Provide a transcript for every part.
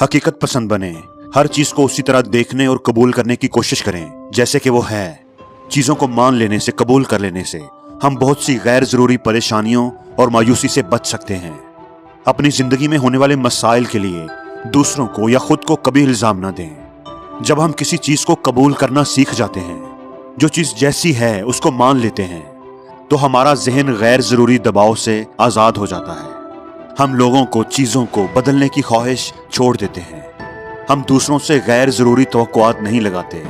हकीकत पसंद बने, हर चीज को उसी तरह देखने और कबूल करने की कोशिश करें जैसे कि वो है। चीजों को मान लेने से, कबूल कर लेने से हम बहुत सी गैर जरूरी परेशानियों और मायूसी से बच सकते हैं। अपनी जिंदगी में होने वाले मसाइल के लिए दूसरों को या खुद को कभी इल्जाम ना दें। जब हम किसी चीज को कबूल करना सीख जाते हैं, जो चीज जैसी है उसको मान लेते हैं, तो हमारा जहन गैर जरूरी दबाव से आजाद हो जाता है। हम लोगों को, चीजों को बदलने की ख्वाहिश छोड़ देते हैं। हम दूसरों से गैर जरूरी तवक्कुआत नहीं लगाते।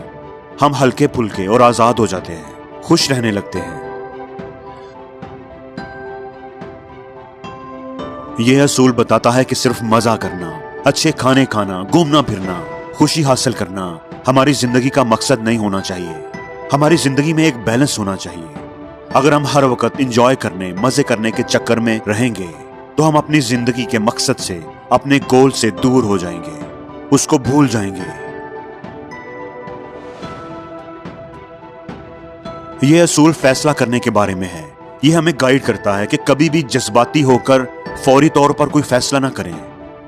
हम हल्के फुल्के और आजाद हो जाते हैं, खुश रहने लगते हैं। यह असूल बताता है कि सिर्फ मजा करना, अच्छे खाने खाना, घूमना फिरना, खुशी हासिल करना हमारी जिंदगी का मकसद नहीं होना चाहिए। हमारी जिंदगी में एक बैलेंस होना चाहिए। अगर हम हर वक्त एंजॉय करने, मजे करने के चक्कर में रहेंगे तो हम अपनी जिंदगी के मकसद से, अपने गोल से दूर हो जाएंगे, उसको भूल जाएंगे। यह असूल फैसला करने के बारे में है। यह हमें गाइड करता है कि कभी भी जज्बाती होकर फौरी तौर पर कोई फैसला ना करें।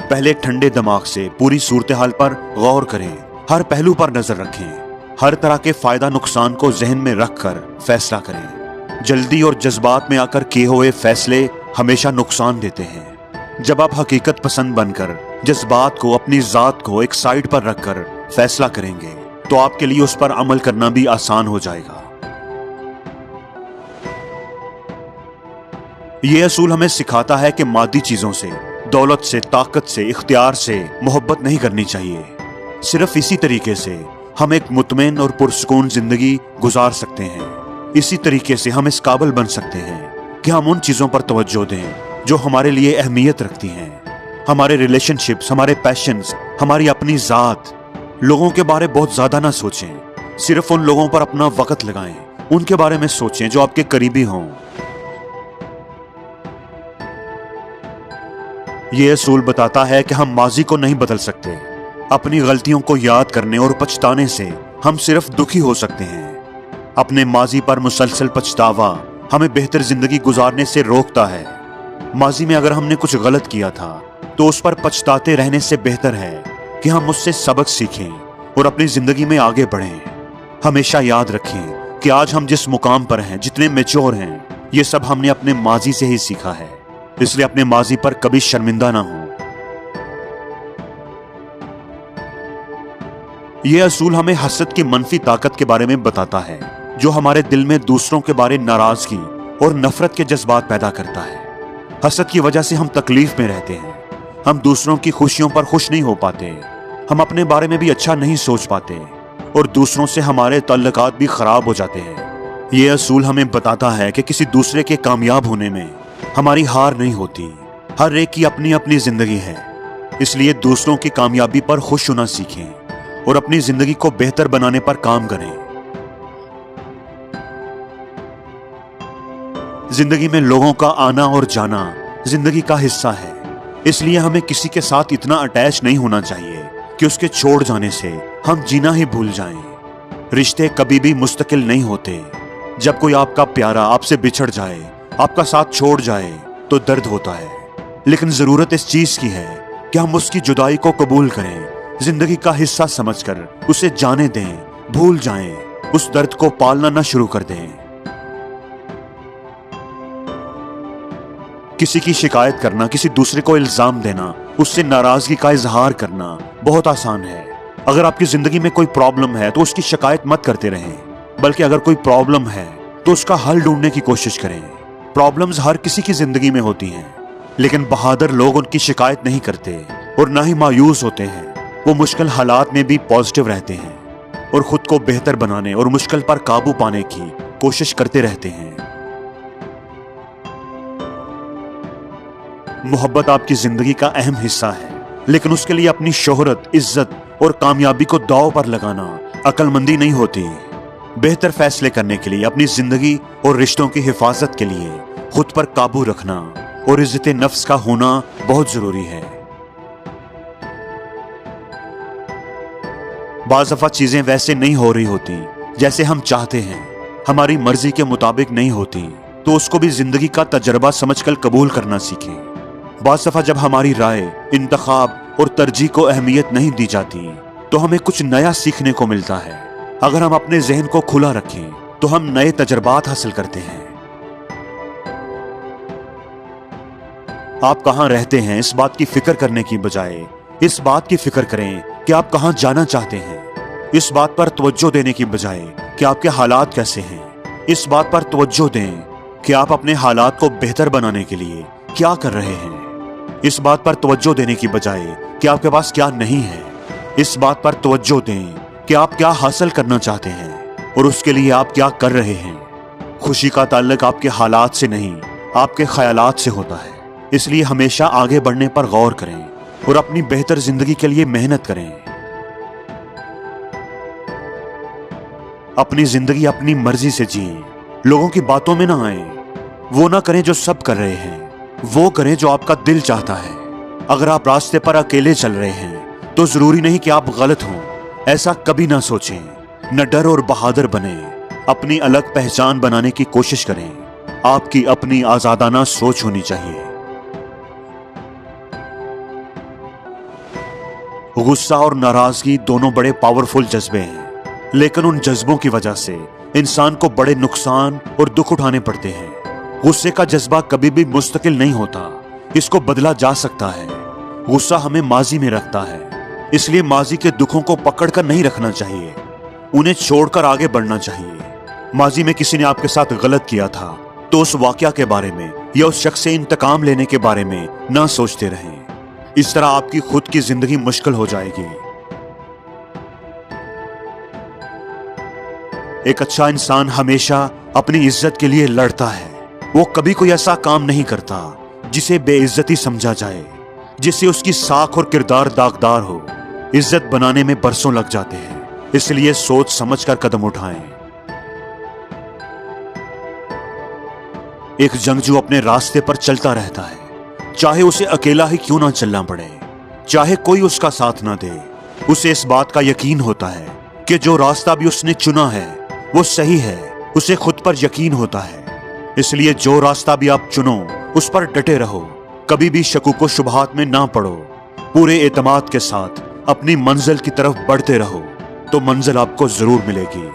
पहले ठंडे दिमाग से पूरी सूरत हाल पर गौर करें, हर पहलू पर नजर रखें, हर तरह के फायदा नुकसान को जहन में रखकर फैसला करें। जल्दी और जज्बात में आकर किए हुए फैसले हमेशा नुकसान देते हैं। जब आप हकीकत पसंद बनकर जज्बात को, अपनी जात को एक साइड पर रखकर फैसला करेंगे तो आपके लिए उस पर अमल करना भी आसान हो जाएगा। यह असूल हमें सिखाता है कि मादी चीजों से, दौलत से, ताकत से, इख्तियार से मोहब्बत नहीं करनी चाहिए। सिर्फ इसी तरीके से हम एक मुतमईन और पुरसुकून जिंदगी गुजार सकते हैं। इसी तरीके से हम इस काबिल बन सकते हैं कि हम उन चीजों पर तवज्जो दें जो हमारे लिए अहमियत रखती हैं। हमारे रिलेशनशिप्स, हमारे पैशंस, हमारी अपनी जात। लोगों के बारे बहुत ज्यादा ना सोचें। सिर्फ उन लोगों पर अपना वक्त लगाएं, उनके बारे में सोचें जो आपके करीबी हों। यह असूल बताता है कि हम माजी को नहीं बदल सकते। अपनी गलतियों को याद करने और पछताने से हम सिर्फ दुखी हो सकते हैं। अपने माजी पर मुसलसल पछतावा हमें बेहतर जिंदगी गुजारने से रोकता है। माजी में अगर हमने कुछ गलत किया था तो उस पर पछताते रहने से बेहतर है कि हम उससे सबक सीखें और अपनी जिंदगी में आगे बढ़ें। हमेशा याद रखें कि आज हम जिस मुकाम पर हैं, जितने मैच्योर हैं, ये सब हमने अपने माजी से ही सीखा है। इसलिए अपने माजी पर कभी शर्मिंदा ना हो। यह असूल हमें हसद की मनफी ताकत के बारे में बताता है, जो हमारे दिल में दूसरों के बारे नाराजगी और नफरत के जज्बात पैदा करता है। हसद की वजह से हम तकलीफ में रहते हैं। हम दूसरों की खुशियों पर खुश नहीं हो पाते। हम अपने बारे में भी अच्छा नहीं सोच पाते और दूसरों से हमारे ताल्लुकात भी खराब हो जाते हैं। यह असूल हमें बताता है कि किसी दूसरे के कामयाब होने में हमारी हार नहीं होती। हर एक की अपनी अपनी जिंदगी है। इसलिए दूसरों की कामयाबी पर खुश होना सीखें और अपनी जिंदगी को बेहतर बनाने पर काम करें। जिंदगी में लोगों का आना और जाना जिंदगी का हिस्सा है। इसलिए हमें किसी के साथ इतना अटैच नहीं होना चाहिए कि उसके छोड़ जाने से हम जीना ही भूल जाएं। रिश्ते कभी भी मुस्तकिल नहीं होते। जब कोई आपका प्यारा आपसे बिछड़ जाए, आपका साथ छोड़ जाए तो दर्द होता है, लेकिन जरूरत इस चीज की है कि हम उसकी जुदाई को कबूल करें, जिंदगी का हिस्सा समझकर उसे जाने दें, भूल जाएं, उस दर्द को पालना न शुरू कर दें। किसी की शिकायत करना, किसी दूसरे को इल्जाम देना, उससे नाराजगी का इजहार करना बहुत आसान है। अगर आपकी जिंदगी में कोई प्रॉब्लम है तो उसकी शिकायत मत करते रहें, बल्कि अगर कोई प्रॉब्लम है तो उसका हल ढूंढने की कोशिश करें। प्रॉब्लम्स हर किसी की जिंदगी में होती हैं, लेकिन बहादुर लोग उनकी शिकायत नहीं करते और ना ही मायूस होते हैं। वो मुश्किल हालात में भी पॉजिटिव रहते हैं और खुद को बेहतर बनाने और मुश्किल पर काबू पाने की कोशिश करते रहते हैं। मोहब्बत आपकी जिंदगी का अहम हिस्सा है, लेकिन उसके लिए अपनी शोहरत, इज्जत और कामयाबी को दांव पर लगाना अक्लमंदी नहीं होती। बेहतर फैसले करने के लिए, अपनी जिंदगी और रिश्तों की हिफाजत के लिए खुद पर काबू रखना और इज्जत नफ्स का होना बहुत जरूरी है। बाज़ दफा चीजें वैसे नहीं हो रही होती जैसे हम चाहते हैं, हमारी मर्जी के मुताबिक नहीं होती, तो उसको भी जिंदगी का तजर्बा समझकर कबूल करना सीखें। बाज़ दफा जब हमारी राय, इंतखाब और तरजीह को अहमियत नहीं दी जाती तो हमें कुछ नया सीखने को मिलता है। अगर हम अपने जहन को खुला रखें तो हम नए तजर्बात हासिल करते हैं। आप कहां रहते हैं इस बात की फिक्र करने की बजाय इस बात की फिक्र करें कि आप कहां जाना चाहते हैं। इस बात पर तवज्जो देने की बजाय कि आपके हालात कैसे हैं। इस बात पर तवज्जो दें कि आप अपने हालात को बेहतर बनाने के लिए क्या कर रहे हैं। इस बात पर तवज्जो देने की बजाय कि आपके पास क्या नहीं है। इस बात पर तवज्जो दें कि आप क्या हासिल करना चाहते हैं और उसके लिए आप क्या कर रहे हैं। खुशी का ताल्लुक आपके हालात से नहीं, आपके ख्यालात से होता है। इसलिए हमेशा आगे बढ़ने पर गौर करें और अपनी बेहतर जिंदगी के लिए मेहनत करें। अपनी जिंदगी अपनी मर्जी से जिएं, लोगों की बातों में ना आए। वो ना करें जो सब कर रहे हैं, वो करें जो आपका दिल चाहता है। अगर आप रास्ते पर अकेले चल रहे हैं तो जरूरी नहीं कि आप गलत हों, ऐसा कभी ना सोचें। न डर और बहादुर बने, अपनी अलग पहचान बनाने की कोशिश करें। आपकी अपनी आजादाना सोच होनी चाहिए। गुस्सा और नाराजगी दोनों बड़े पावरफुल जज्बे हैं, लेकिन उन जज्बों की वजह से इंसान को बड़े नुकसान और दुख उठाने पड़ते हैं। गुस्से का जज्बा कभी भी मुस्तकिल नहीं होता, इसको बदला जा सकता है। गुस्सा हमें माजी में रखता है, इसलिए माजी के दुखों को पकड़कर नहीं रखना चाहिए, उन्हें छोड़कर आगे बढ़ना चाहिए। माजी में किसी ने आपके साथ गलत किया था तो उस वाकया के बारे में या उस शख्स से इंतकाम लेने के बारे में ना सोचते रहें। इस तरह आपकी खुद की जिंदगी मुश्किल हो जाएगी। एक अच्छा इंसान हमेशा अपनी इज्जत के लिए लड़ता है। वो कभी कोई ऐसा काम नहीं करता जिसे बेइज्जती समझा जाए, जिससे उसकी साख और किरदार दागदार हो। इज्जत बनाने में बरसों लग जाते हैं, इसलिए सोच समझकर कदम उठाएं। एक जंगजू अपने रास्ते पर चलता रहता है, चाहे उसे अकेला ही क्यों ना चलना पड़े, चाहे कोई उसका साथ ना दे। उसे इस बात का यकीन होता है कि जो रास्ता भी उसने चुना है वो सही है। उसे खुद पर यकीन होता है, इसलिए जो रास्ता भी आप चुनो उस पर डटे रहो। कभी भी शकूक व शुबहात में ना पड़ो। पूरे एतमाद के साथ अपनी मंजिल की तरफ बढ़ते रहो तो मंजिल आपको जरूर मिलेगी।